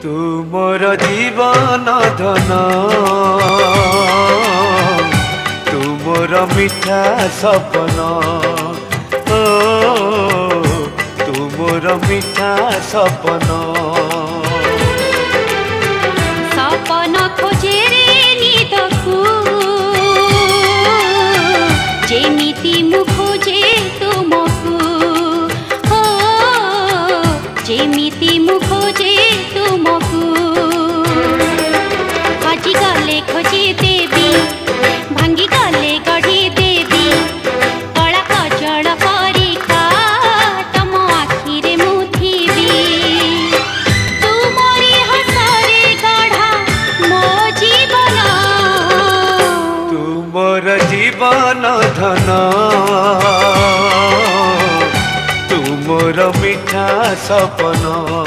तुमर जीवन धन तुमर मिठा सपन ओ तुमर मिठा सपन सपन खोजे रे निदकु जेमिति मु खोजे तुमकु हो जेमिति मु खोजे तुमकु आजि गले खोजे देवी भांगी गले गढ़ी देवी कला कजल परिका तम आखिरे मु थिबी तुमरी हसरे गढ़ा मो जीवन तुमर जीवन धन तुमर मिठा सपन।